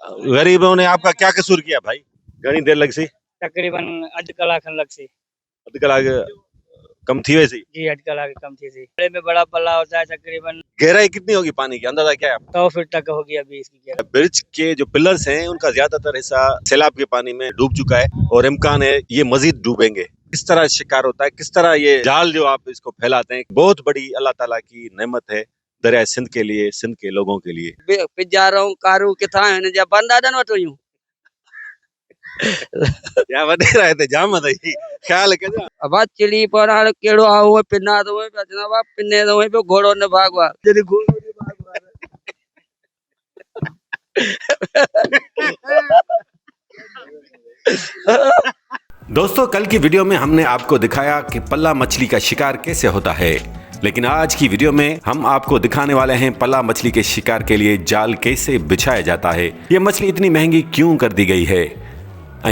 गरीबों ने आपका क्या कसूर किया भाई? घनी देर लग सी? तकरीबन अध कलाक खन लग सी। अध कलाक कम थी वैसी? जी अध कलाक कम थी सी। बड़े में बड़ा पल्ला होता है, तकरीबन गहराई कितनी होगी पानी की, अंदाजा क्या है आपका? 100 फीट तक होगी अभी इसकी गहराई। ब्रिज के जो पिलर्स हैं उनका ज्यादातर हिस्सा सैलाब के पानी में डूब चुका है और इम्कान है ये मजीद डूबेंगे। किस तरह शिकार होता है, किस तरह ये जाल जो आप इसको फैलाते हैं, बहुत बड़ी अल्लाह ताला की नेमत है दरिया सिंध के लिए, सिंध के लोगों के लिए। पिज्जा रहूं कारू किथा है जा बंदा दन वठो यूं या वधे रहे थे जाम दई ख्याल के अब चिली पर हाल केड़ो आओ पिन्ना तो है जनाब पिन्ने तो है घोड़ो न भागवा जदी घोड़ो न भागवा दोस्तों, कल की वीडियो में हमने आपको दिखाया कि पल्ला मछली का शिकार कैसे होता है, लेकिन आज की वीडियो में हम आपको दिखाने वाले हैं पल्ला मछली के शिकार के लिए जाल कैसे बिछाया जाता है। ये मछली इतनी महंगी क्यों कर दी गई है।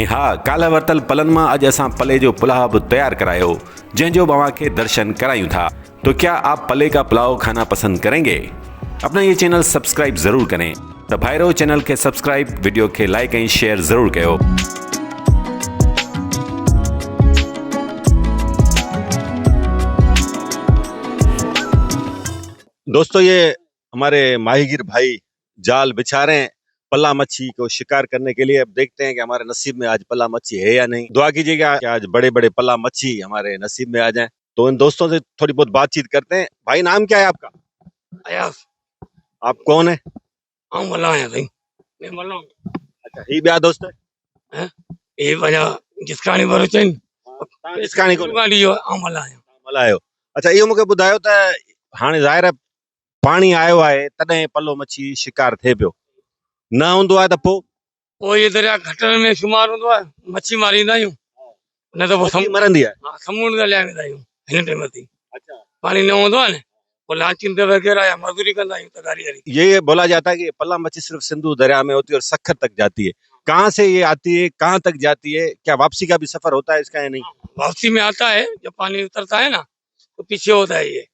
हाँ, काला वर्तल पलन में अज असां पले जो पुलाव तैयार करायो, जंहिंजो बवा के दर्शन करायूं था। तो क्या आप पले का पुलाव खाना पसंद करेंगे? अपना ये चैनल सब्सक्राइब जरूर करें। तो भाईरो चैनल के सब्सक्राइब, वीडियो के लाइक एंड शेयर जरूर कयो। दोस्तों, ये हमारे माहीगीर भाई जाल बिछा रहे हैं पल्ला मच्छी को शिकार करने के लिए। अब देखते हैं कि हमारे नसीब में आज पल्ला मच्छी है या नहीं। दुआ कीजिएगा कि आज बड़े बड़े पल्ला मच्छी हमारे नसीब में आ जाएं। तो इन दोस्तों से थोड़ी बहुत बातचीत करते हैं। भाई, नाम क्या है आपका? अयास। आप कौन है? हम मल्ला है भाई, मैं मल्ला हूं। अच्छा, ही ब्याह दोस्त है? ये वजह जिसकानी बरो चइन इसकानी को गाड़ी हो हम मल्ला है। मल्हायो। अच्छा, इहो मूंखे ॿुधायो त हाणे ज़ाहिर आहे पाणी आयो आहे तॾहिं पल्लो मच्छी शिकार थिए पियो, न हूंदो आहे त पोइ ये दरिया घटन में शुमार हूंदो आहे, मच्छी मारींदा आहियूं, न त पोइ मरंदी आहे। हाँ, समुंड ते लिया वेंदा आहियूं हिन टाइम ते। अच्छा, पानी न हूंदो आहे न, पोइ लाचिन ते वग़ैरह या मजदूरी कंदा आहियूं तगारी वारी। ये बोला जाता है कि पल्ला मच्छी सिर्फ सिंधु दरिया में होती है और सखर तक जाती है। कहाँ से ये आती है, कहाँ तक जाती है, क्या वापसी का भी सफर होता है इसका या नहीं? वापसी में आता है, जब पानी उतरता है ना तो पीछे होता है। ये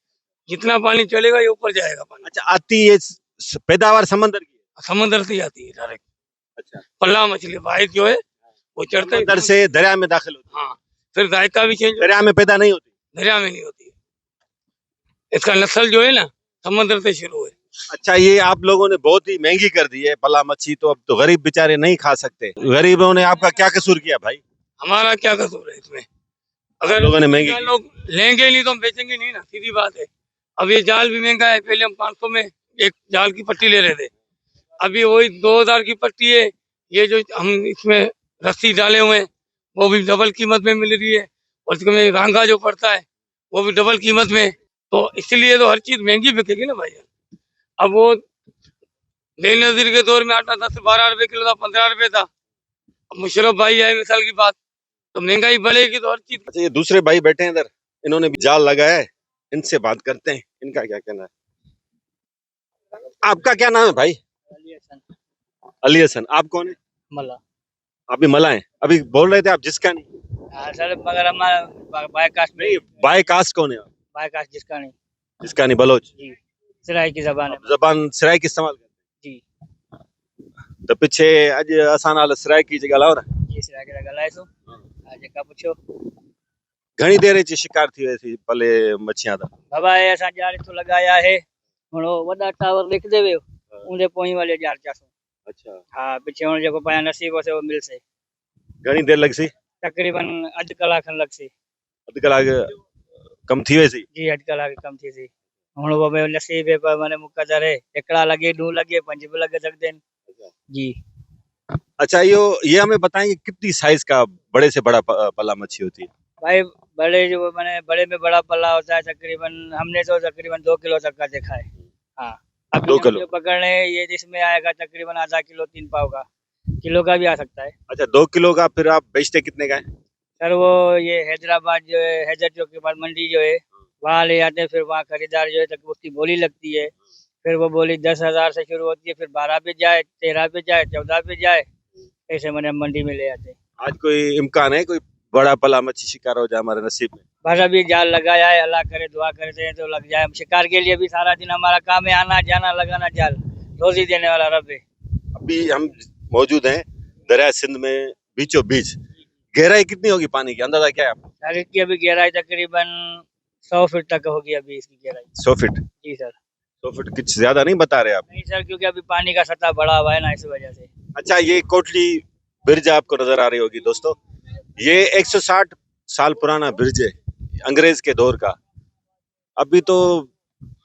जितना पानी चलेगा ये ऊपर जाएगा पानी। अच्छा, आती है पैदावार समंदर की? समंदर से आती है डायरेक्ट। अच्छा, पल्ला मछली वाहिद जो है वो चढ़ते समंदर से दरिया में दाखिल होती है। हाँ, फिर जायका भी चेंज, दरिया में पैदा नहीं होती? दरिया में नहीं होती। इसका नस्ल जो है ना समंदर से शुरू है। अच्छा, ये आप लोगों ने बहुत ही महंगी कर दी है पल्ला मच्छी, तो अब तो गरीब बेचारे नहीं खा सकते। गरीबों ने आपका क्या कसूर किया भाई? हमारा क्या कसूर है इसमें? अगर लोगों ने महंगी की। लोग लेंगे नहीं तो हम बेचेंगे नहीं ना, सीधी बात है। अब ये जाल भी महंगा है। पहले हम 500 में एक जाल की पट्टी ले रहे थे, अभी वही 2000 की पट्टी है। ये जो हम इसमें रस्सी डाले हुए हैं वो भी डबल कीमत में मिल रही है, और इसमें रांगा जो पड़ता है वो भी डबल कीमत में। तो इसलिए तो हर चीज महंगी बिकेगी ना भाई। अब वो बेनजीर के दौर में आटा 10-12 रुपए किलो था, 15 रुपए था। अब मुशर्रफ भाई है मिसाल की बात, तो महंगाई बढ़ेगी तो हर चीज। अच्छा, ये दूसरे भाई बैठे हैं इधर, इन्होंने भी जाल लगाया है, इनसे बात करते हैं, इनका क्या कहना है। आपका क्या नाम है भाई? अली हसन। आप कौन है? मल्ला। आप भी मला हैं? अभी बोल रहे थे आप जिसका नहीं। सर मगर हमारा बाय कास्ट में नहीं, बाय कास्ट कौन है? बाय कास्ट जिसका नहीं। जिसका नहीं बलोच? जी, सिराई की जबान है। जबान सिराई की इस्तेमाल करते जी हैं? तो पीछे अज असां नाल सिराई की ॻाल्हायो न। जी सिराई के ॻाल्हाए सो जेका पुछो। घणी देर जी शिकार थी वैसी पले मच्छियां दा? बाबा ये असां जाल इथों लगाया है, हुण वॾा टावर लिखदे वियो उनजे पोई वाले जाल चासो। अच्छा, हाँ, पीछे हुण जेको पाया नसीब से वो मिलसे। घणी देर लग सी? तकरीबन अध कलाक खन लग सी। अध कलाक कम थी वैसी? जी अध कलाक कम थी सी। हुण वो में नसीब है पर माने मुकदर है, एकड़ा लगे 2 लगे 5 भी लग सकते हैं। जी। अच्छा, ये हमें बताएं कि कितनी साइज का बड़े से बड़ा पल्ला मच्छी होती है? भाई बड़े जो माने बड़े में बड़ा पल्ला होता है तकरीबन, हमने तो तकरीबन 2 किलो तक का देखा है। हाँ, अब 2 किलो पकड़ने ये जिसमें आएगा तकरीबन आधा किलो 3 पाव का, किलो का भी आ सकता है। अच्छा, 2 किलो का फिर आप बेचते कितने का है? सर वो ये हैदराबाद जो है, हैदर चौक के पास मंडी जो है वहाँ ले जाते हैं, फिर वहाँ खरीदार जो है तक उसकी बोली लगती है। फिर वो बोली 10,000 से शुरू होती है, फिर 12 पे जाए, 13 पे जाए, 14 पे जाए, ऐसे मैंने मंडी में ले जाते हैं। आज कोई इम्कान है कोई बड़ा पल्ला मच्छी शिकार हो जाए हमारे नसीब में? बस अभी जाल लगाया है, अल्लाह करे दुआ करते हैं तो लग जाए। हम शिकार के लिए भी सारा दिन हमारा काम है, आना जाना लगाना जाल, रोजी देने वाला रब है। अभी हम मौजूद हैं दरिया सिंध में बीचों बीच। गहराई कितनी होगी पानी की, अंदाजा क्या है आपको? सर इसकी अभी गहराई तकरीबन 100 फीट तक होगी अभी इसकी गहराई। 100 फीट? जी सर। 100 फीट कुछ ज्यादा नहीं बता रहे आप? नहीं सर, क्योंकि अभी पानी का सतह बढ़ा हुआ है ना, इस वजह से। अच्छा, ये कोटली ब्रिज आपको नजर आ रही होगी दोस्तों, ये 160 साल पुराना ब्रिज है, अंग्रेज के दौर का। अभी तो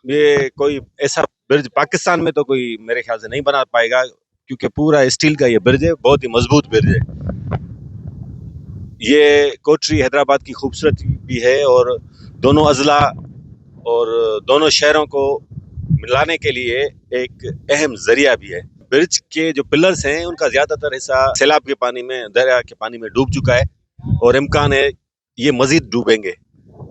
ये कोई ऐसा ब्रिज पाकिस्तान में तो कोई मेरे ख्याल से नहीं बना पाएगा, क्योंकि पूरा स्टील का ये ब्रिज है, बहुत ही मजबूत ब्रिज है। ये कोटरी हैदराबाद की खूबसूरती भी है और दोनों अजला और दोनों शहरों को मिलाने के लिए एक अहम जरिया भी है। ब्रिज के जो पिलर्स हैं उनका ज्यादातर हिस्सा सैलाब के पानी में, दरिया के पानी में डूब चुका है और इम्कान है ये मजीद डूबेंगे।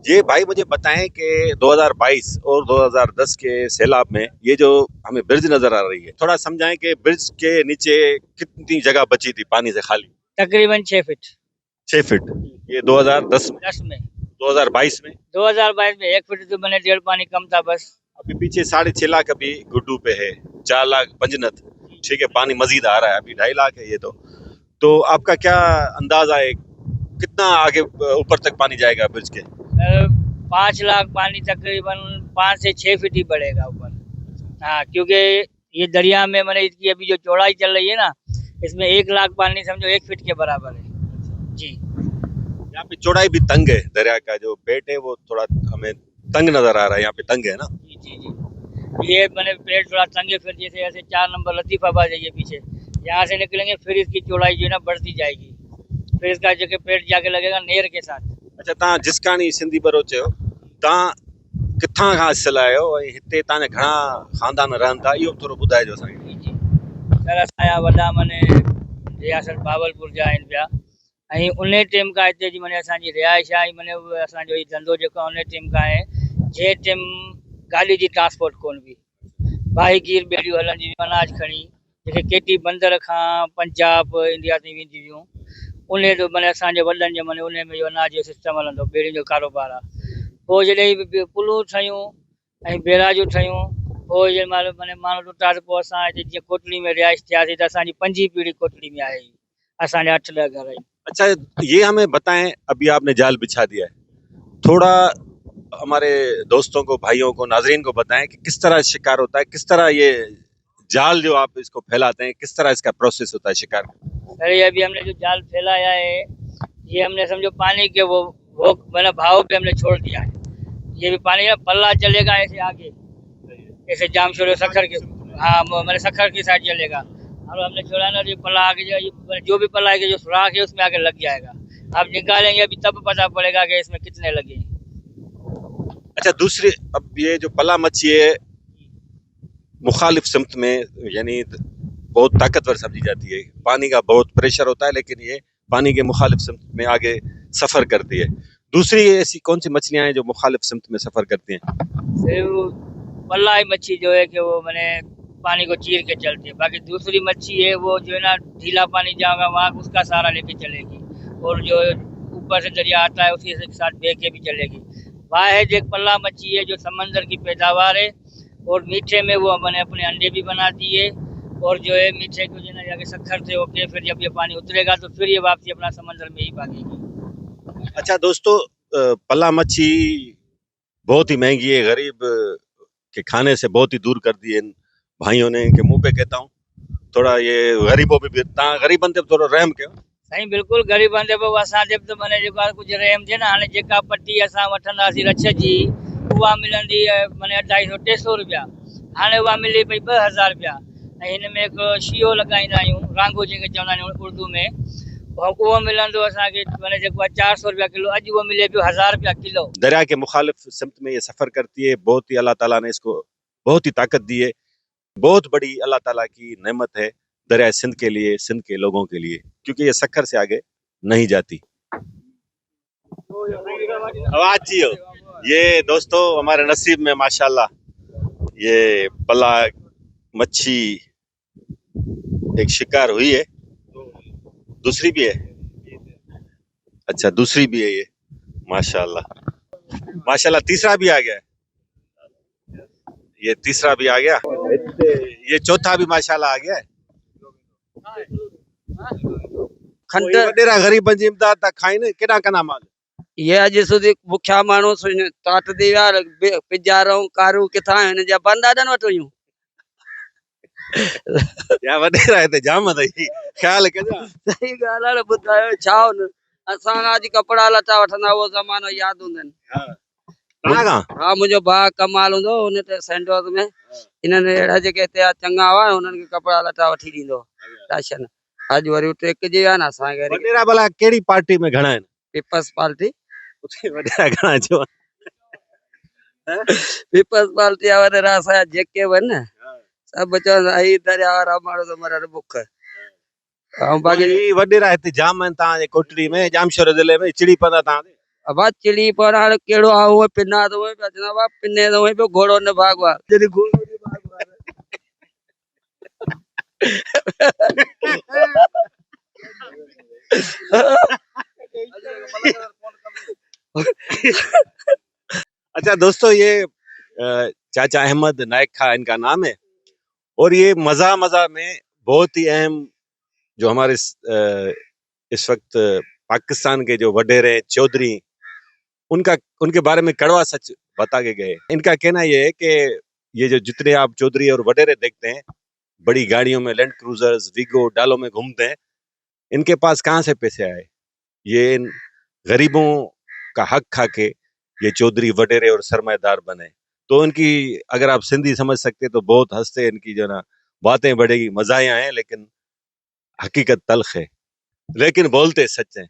ये भाई मुझे बताएं कि 2022 और 2010 के सैलाब में ये जो हमें ब्रिज नजर आ रही है, थोड़ा समझाएं कि ब्रिज के नीचे कितनी जगह बची थी पानी से खाली? तकरीबन 6 फीट। 6 फीट। ये 2010 में। 10 में। 2022 में? 2022 में 1 फीट तो मैंने 1.5 पानी कम था बस। अभी पीछे 6.5 लाख अभी गुड्डू पे है, 4 लाख पंजनत, ठीक है, पानी मजीद आ रहा है, अभी 2.5 लाख है ये तो आपका क्या अंदाजा है कितना आगे ऊपर तक पानी जाएगा ब्रिज के? 5 लाख पानी तकरीबन 5 से 6 फीट ही बढ़ेगा ऊपर। हाँ, क्योंकि ये दरिया में मैंने इसकी अभी जो चौड़ाई चल रही है ना, इसमें 1 लाख पानी समझो 1 फीट के बराबर है जी। यहाँ पे चौड़ाई भी तंग है, दरिया का जो पेट है वो थोड़ा हमें तंग नजर आ रहा है, यहाँ पे तंग है ना? जी जी जी, ये मैंने पेट थोड़ा तंग है, फिर जैसे ऐसे 4 नंबर लतीफाबाद है ये पीछे, यहाँ से निकलेंगे फिर इसकी चौड़ाई जो है ना बढ़ती जाएगी, फिर इसका जो पेट जाके लगेगा नेर के साथ। अच्छा, तव्हां जिसकानी सिंधी बरोच आहियो, तव्हां किथां खां असल आहियो ऐं हिते तव्हांजा घणा ख़ानदान रहनि था, इहो थोरो ॿुधाइजो असांखे। जी जी सर, असांजा वॾा माने रियासत भावलपुर जा आहिनि पिया, ऐं उन टाइम खां हिते जी माने असांजी रिहाइश आहे, माने उहो असांजो ई धंधो जेको आहे उन टाइम खां आहे। जे टाइम गाॾी जी ट्रांसपोर्ट कोन हुई, भाई गिर ॿेड़ियूं हलंदियूं हुयूं अनाज खणी, जेके केटी बंदर खां पंजाब इंडिया ताईं वेंदियूं हुयूं, उन जो माने असांजे वॾनि जे माने उन में जो अनाज जो सिस्टम हलंदो, ॿेड़ियुनि जो कारोबार आहे। पोइ जॾहिं पुलूं ठहियूं ऐं बैराजूं ठहियूं, पोइ जंहिं महिल माने माण्हू लुटा त पोइ असां हिते जीअं कोटली में रिहाइश थियासीं त असांजी 5वीं पीढ़ी कोटली में आहे, असांजा 8-10 घर आहिनि। अच्छा, ये हमें बताएं, अभी आपने जाल बिछा दिया है, थोड़ा हमारे दोस्तों को, भाइयों को, नाजरीन को बताएं कि किस तरह शिकार होता है, किस तरह ये जाल जो आप इसको फैलाते हैं, किस तरह इसका प्रोसेस होता है शिकार का? सर ये अभी हमने जो जाल फैलाया है, ये हमने समझो पानी के वो मैंने भाव पे हमने छोड़ दिया है। ये भी पानी का पल्ला चलेगा ऐसे आगे, ऐसे जामशोर सखर के, हाँ मैंने सखर की साइड चलेगा, और हमने छोड़ा ना जो पल्ला आगे जो भी पल्ला के जो सुराख है उसमें आगे लग जाएगा। आप निकालेंगे अभी तब पता पड़ेगा कि इसमें कितने लगे। अच्छा, दूसरी, अब ये जो पल्ला मच्छी है मुखालिफ सिमत में यानी बहुत ताकतवर समझी जाती है, पानी का बहुत प्रेशर होता है, लेकिन ये पानी के मुखालिफ सिमत में आगे सफर करती है। दूसरी ऐसी कौन सी मछलियां हैं जो मुखालिफ सिमत में सफर करती हैं? सिर्फ पल्ला मच्छी जो है कि वो मैंने पानी को चीर के चलती है, बाकी दूसरी मच्छी है वो जो है ना ढीला पानी जाएगा वहाँ उसका सहारा लेके चलेगी, और जो ऊपर से दरिया आता है उसी के साथ बह के भी चलेगी। वह है जो एक पल्ला मच्छी है जो समंदर की पैदावार है, और मीठे में वो मैंने अपने अंडे भी बनाती है, और जो है मीठे को जो है जाके सखर से होके फिर जब ये पानी उतरेगा तो फिर ये वापसी अपना समंदर में ही भागेगी। अच्छा दोस्तों, पल्ला मच्छी बहुत ही महंगी है, गरीब के खाने से बहुत ही दूर कर दी है इन भाइयों ने, के मुंह पे कहता हूँ, थोड़ा ये गरीबों पे भी गरीब बनते थोड़ा रहम कयो। साईं बिल्कुल गरीब बंदे पे असांजे तो माने जेको आहे कुछ रहम थे ना, हाणे जेका पट्टी असां वठंदासीं रछ जी उहा मिलंदी माने 250-300 रुपया, हाणे उहा मिले पई 2000 रुपया, ऐं हिन में हिकु शियो लॻाईंदा आहियूं, रांगो जंहिंखे चवंदा आहियूं उर्दू में, उहो मिलंदो असांखे माने जेको आहे 400 रुपया किलो, अॼु उहो मिले पियो 1000 रुपया किलो। दरिया के मुखालिफ सिमत में ये सफर करती है, बहुत ही अल्लाह ताला ने इसको बहुत ही ताकत दी है, बहुत बड़ी अल्लाह ताला की नेमत है दरिया सिंध के लिए, सिंध के लोगों के लिए, क्योंकि ये सखर से आगे नहीं जाती। आवाज जियो, ये दोस्तों हमारे नसीब में माशाल्लाह ये पल्ला मच्छी एक शिकार हुई है, दूसरी भी है। अच्छा, दूसरी भी है ये, माशाल्लाह माशाल्लाह, तीसरा भी आ गया है, ये तीसरा भी आ गया, ये चौथा भी माशाल्लाह आ गया है। खंड वडेरा गरीब जी इमदाद ता खाइन केड़ा कना माल ये अॼु સુધી बुखिया माण्हू टाट दी विया पिजारूं कारूं किथां हिन जा बंदाडन वटि हुयूं या वडेरा हिते जाम अथई ख्याल कजा सही ॻाल्हि आहे न ॿुधायो छा हुन असां अॼु कपिड़ा लटा वठंदा उहो ज़मानो यादि हूंदनि कहाँ का हा मुंहिंजो भाउ कमाल हूंदो हुन ते सेंडोर में इन्हनि अहिड़ा जेके हिते चङा हुआ हुननि खे कपिड़ा लटा वठी ॾींदो राशन अॼु वरी टेकिजी विया न असांखे वरी वडेरा भला केड़ी पार्टी में घणा आहिनि पीपल्स पार्टी उते वडेरा घणा जो पीपल्स पार्टी वारे असांजा जेके बि न सभु चवंदा ही दरिया वारा माण्हू त मरनि बुख ऐं बाक़ी बाकी वडेरा हिते जाम आहिनि तव्हांजे कोटड़ी में जामशोर ज़िले में चिड़ी पवंदा तव्हां अब चिड़ी पर हाणे कहिड़ो आहे उहे पिना त उहे पिया चवंदा हुआ पिने त उहे पियो घोड़ो न भागवा जॾहिं घोड़ो न भागवा अच्छा दोस्तों ये चाचा अहमद नायक खा इनका नाम है और ये मजा मजा में बहुत ही अहम जो हमारे इस वक्त पाकिस्तान के जो वडेरे चौधरी उनके बारे में कड़वा सच बता के गए इनका कहना ये है कि ये जो जितने आप चौधरी और वडेरे देखते हैं बड़ी गाड़ियों में लैंड क्रूजर्स वीगो डालो में घूमते हैं इनके पास कहाँ से पैसे आए ये इन गरीबों का हक खा के ये चौधरी वडेरे और सरमाएदार बने तो इनकी अगर आप सिंधी समझ सकते तो बहुत हंसते इनकी जो ना बातें बढ़ेगी मजाया हैं लेकिन हकीकत तल्ख है लेकिन बोलते सच हैं